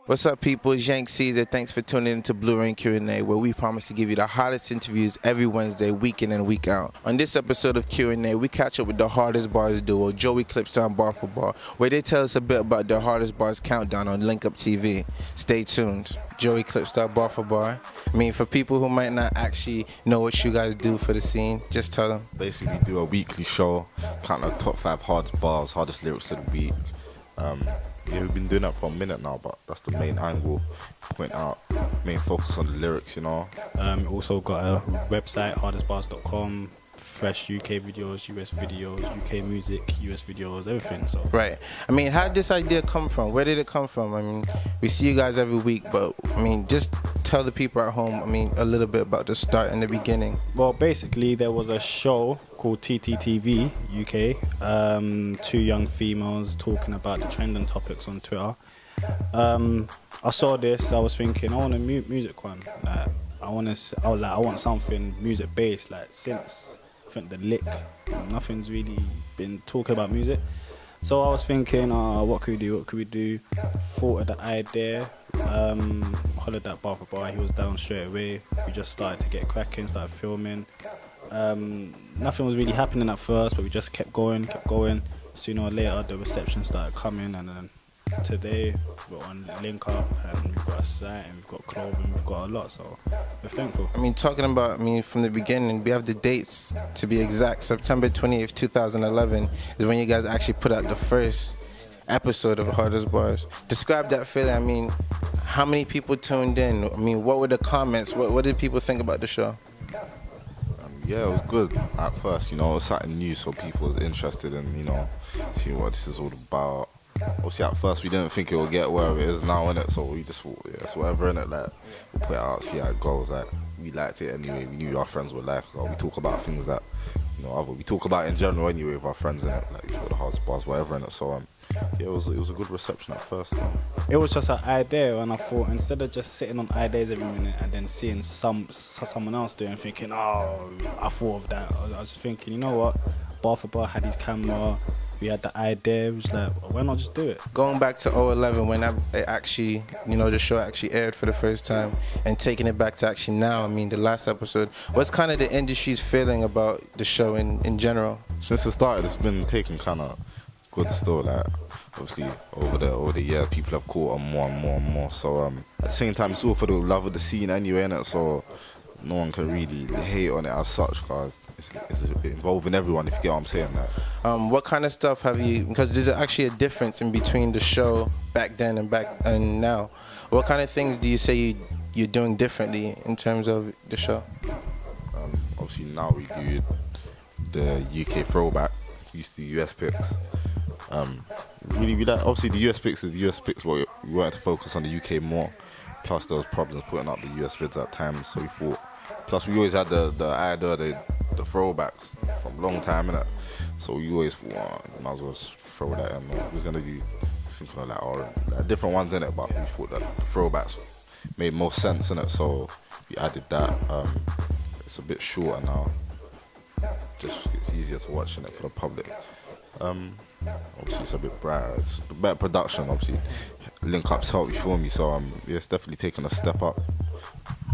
What's up, people? It's Yank Caesar. Thanks for tuning into Blue Ring QnA, where we promise to give you the hottest interviews every Wednesday, week in and week out. On this episode of QnA, we catch up with the hardest bars duo, Joey Clipstone Bar for Bar, where they tell us a bit about their hardest bars countdown on Link Up TV. Stay tuned. Joey Clipstone Bar for Bar. I mean, for people who might not actually know what you guys do for the scene, just tell them. Basically, we do a weekly show, counting the top 5 hardest bars, hardest lyrics of the week. Yeah, we've been doing that for a minute now, but that's the main angle, point out, main focus on the lyrics, you know. Also got a website, hardestbars.com, fresh UK videos, US videos, UK music, US videos, everything. So Right. I mean, how did this idea come from? Where did it come from? I mean, we see you guys every week, but I mean, just tell the people at home, I mean, a little bit about the start and the beginning. Well, basically, there was a show called TTTV UK, 2 young females talking about the trending topics on Twitter. I saw this, I was thinking, I want a music one. Like, I want something music based. Like, since I think the lick, nothing's really been talking about music. So I was thinking, what could we do? Thought of the idea, hollered at Bar for Bar, he was down straight away. We just started to get cracking, started filming. Nothing was really happening at first, but we just kept going. Sooner or later, the reception started coming, and then today we're on Link Up, and we've got a site, and we've got clothing, we've got a lot, so we're thankful. I mean, talking about, from the beginning, we have the dates to be exact. September 28th, 2011 is when you guys actually put out the first episode of Hardest Bars. Describe that feeling. I mean, how many people tuned in? I mean, what were the comments? What did people think about the show? Yeah, it was good at first, you know, it was something new, so people was interested in, you know, seeing what this is all about. Obviously, at first, we didn't think it would get where it is now, innit, so we just thought, yeah, it's whatever, innit, like, we'll put it out, see how it goes, like, we liked it anyway, we knew our friends would like it, we talk about things that, you know, we talk about in general anyway with our friends, innit, like, we talk the hardest bars, whatever, innit, so, yeah, it was a good reception at first. It was just an idea, and I thought instead of just sitting on ideas every minute and then seeing someone else doing, thinking, oh, I thought of that. I was just thinking, you know what? Bar for Bar had his camera. We had the idea. It was like, why not just do it? Going back to 2011 when it actually, you know, the show actually aired for the first time, and taking it back to actually now, I mean, the last episode. What's kind of the industry's feeling about the show in general? Since it started, it's been taking kind of good still, like, obviously over the years people have caught on more and more and more, so at the same time it's all for the love of the scene anyway, innit? So no one can really hate on it as such, because it's involving everyone, if you get what I'm saying. Like, what kind of stuff have you, because there's actually a difference in between the show back then and now. What kind of things do you say you're doing differently in terms of the show? Obviously now we do the UK throwback, we used to do US picks. Really, we like, obviously the US picks is the US picks, but we wanted to focus on the UK more. Plus there was problems putting up the US vids at times, so we thought. Plus we always had the idea, the throwbacks from a long time, innit? So we always thought, might as well just throw that in. We was gonna do thinking of like different ones in it, but we thought that the throwbacks made more sense in it, so we added that. It's a bit shorter now. Just it's easier to watch in it for the public. Obviously it's a bit brighter, it's better production, obviously. Link Up's help, you feel me? So yeah, it's definitely taken a step up.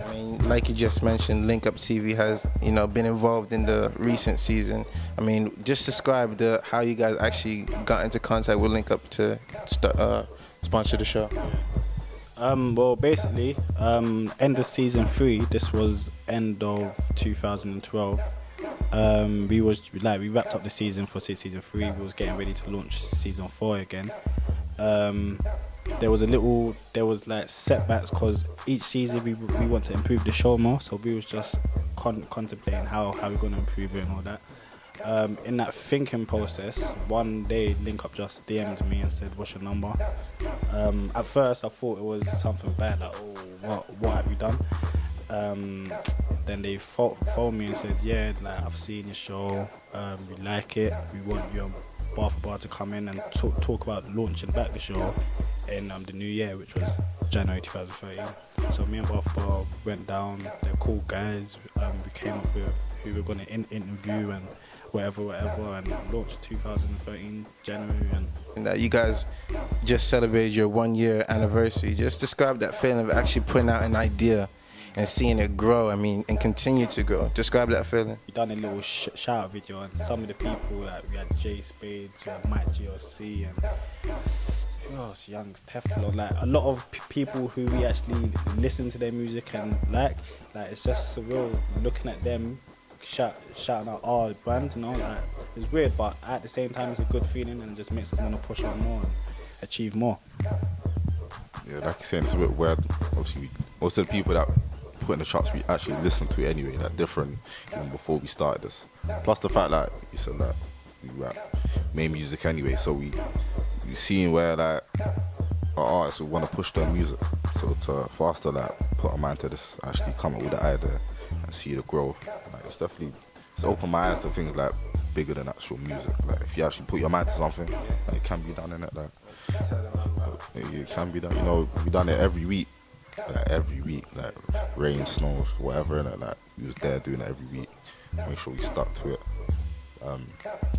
I mean, like you just mentioned, Link Up TV has, you know, been involved in the recent season. I mean, just describe how you guys actually got into contact with Link Up to sponsor the show. Well, basically, end of season 3. This was end of 2012. We wrapped up the season for season 3. We was getting ready to launch season 4 again. There was like setbacks because each season we want to improve the show more. So we was just contemplating how we're gonna improve it and all that. In that thinking process, one day Link Up just DM'd me and said, "What's your number?" At first I thought it was something bad, like, "Oh, what have you done?" Then they phoned me and said, "Yeah, like, I've seen your show, we like it, we want your Bar for Bar to come in and talk about launching back the show in the new year," which was January 2013. So me and Bar for Bar went down, they're cool guys, we came up with who we're going to interview, and whatever, and launched 2013 January. And that you guys just celebrated your 1 year anniversary. Just describe that feeling of actually putting out an idea and seeing it grow, I mean, and continue to grow. Describe that feeling. We done a little shout out video, and some of the people, like we had Jay Spades, we had Mike GLC, and who else? Young's Teflon. Like a lot of people who we actually listen to their music and like it's just surreal looking at them shouting out our brand, you know. Like it's weird, but at the same time, it's a good feeling and it just makes us want to push on more and achieve more. Yeah, like you're saying, it's a bit weird. Obviously, most of the people that put in the charts, we actually listen to it anyway, like different even before we started this. Plus the fact that you said that we rap, made music anyway, so we seeing where like our artists want to push their music. So for us to like put our mind to this, actually come up with the idea and see the growth. Like it's opened my eyes to things like bigger than actual music. Like if you actually put your mind to something, like, it can be done in it. Like it can be done. You know, we done it every week. Like rain, snow, whatever, and like we was there doing it every week. Make sure we stuck to it.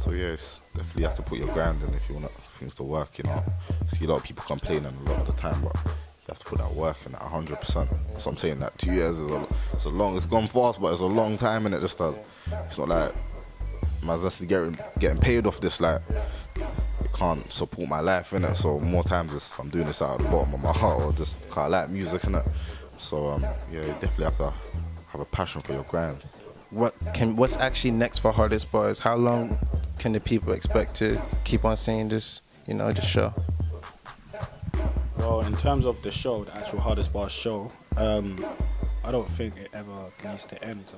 So yeah, it's definitely have to put your grind in if you want things to work. You know, see a lot of people complaining a lot of the time, but you have to put that work in at 100%. So I'm saying that 2 years is it's a long. It's gone fast, but it's a long time in it. Just it's not like man's actually getting paid off this. Like it can't support my life in it. So more times I'm doing this out of the bottom of my heart, or just 'cause I like music in it. So yeah, you definitely have to have a passion for your grind. What's actually next for Hardest Bars? How long can the people expect to keep on seeing this, you know, the show? Well, in terms of the show, the actual Hardest Bars show, I don't think it ever needs to end.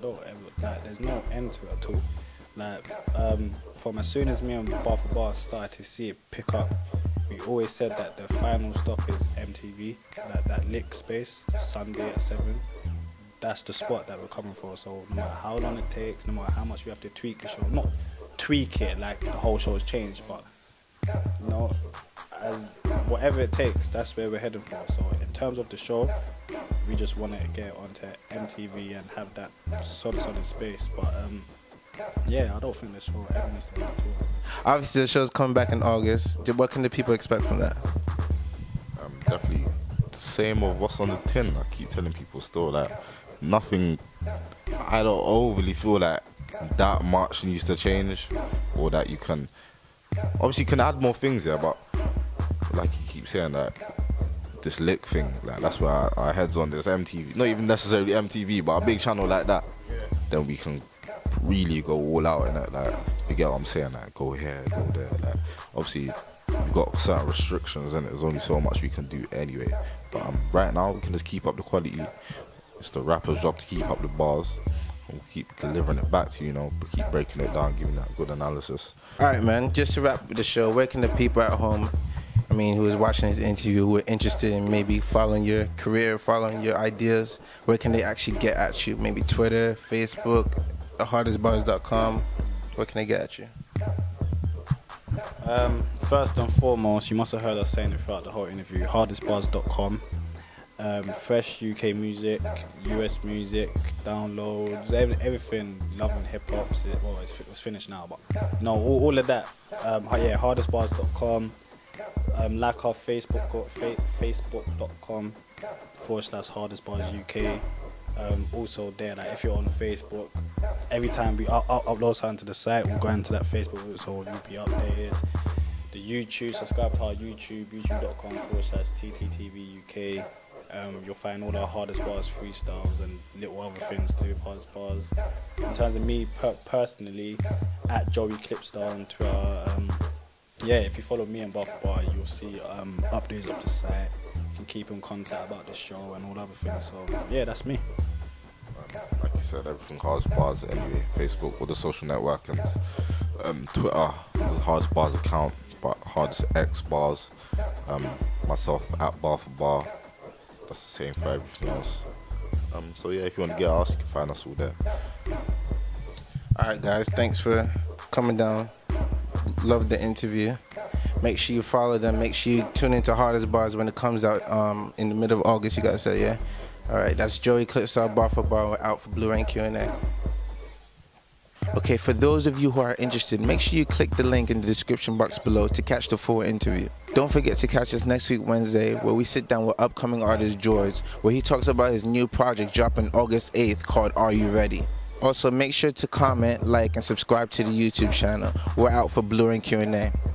There's no end to it at all. Like, from as soon as me and Bar for Bar started to see it pick up, we always said that the final stop is MTV, that lick space, Sunday at 7. That's the spot that we're coming for. So no matter how long it takes, no matter how much we have to tweak the show, not tweak it like the whole show's changed, but you know, as whatever it takes, that's where we're heading for. So in terms of the show, we just want to get onto MTV and have that solid space. But yeah, I don't think the show ever needs to end at all. Obviously, the show's coming back in August. What can the people expect from that? Definitely the same of what's on the tin. I keep telling people still, like, nothing. I don't overly feel like that much needs to change, or that you can. Obviously, you can add more things here, but like you keep saying, that this lick thing, like that's where our heads on this MTV. Not even necessarily MTV, but a big channel like that. Then we can really go all out in it. Like, you get what I'm saying? Like, go here, go there. Like, obviously, we've got certain restrictions, and there's only so much we can do anyway. But right now, we can just keep up the quality. It's the rapper's job to keep up the bars. We'll keep delivering it back to you, know, but keep breaking it down, giving that good analysis. All right, man. Just to wrap the show, where can the people at home, I mean, who is watching this interview, who are interested in maybe following your career, following your ideas, where can they actually get at you? Maybe Twitter, Facebook, thehardestbars.com. Where can they get at you? First and foremost, you must have heard us saying it throughout the whole interview, hardestbars.com. Fresh UK music, US music, downloads, everything, loving hip hop. Well, it's finished now, but you know, all of that. Yeah, hardestbars.com. Like our Facebook, facebook.com/hardestbarsuk. Also there, like if you're on Facebook, every time we upload something to the site, we'll go into that Facebook, so you'll be updated. The YouTube, subscribe to our YouTube, youtube.com/TTTVUK. You'll find all our Hardest Bars freestyles and little other things to do with Hardest Bars. In terms of me personally, at Joey Clipstar on Twitter. Yeah, if you follow me and Bar for Bar, you'll see updates up the site. You can keep in contact about the show and all other things. So yeah, that's me. Like you said, everything Hardest Bars anyway. Facebook, all the social networking, Twitter, the Hardest Bars account, but Hardest X Bars. Myself at Bar for Bar. That's the same for everything else. So yeah, if you want to get us, you can find us all there. All right, guys, thanks for coming down. Love the interview. Make sure you follow them. Make sure you tune into Hardest Bars when it comes out in the middle of August, you guys say, yeah? All right, that's Joey Clipstar, Bar for Bar. We're out for Blu-ray and QnA. Okay, for those of you who are interested, make sure you click the link in the description box below to catch the full interview. Don't forget to catch us next week Wednesday, where we sit down with upcoming artist George, where he talks about his new project dropping August 8th called Are You Ready? Also, make sure to comment, like, and subscribe to the YouTube channel. We're out for Blue and QnA.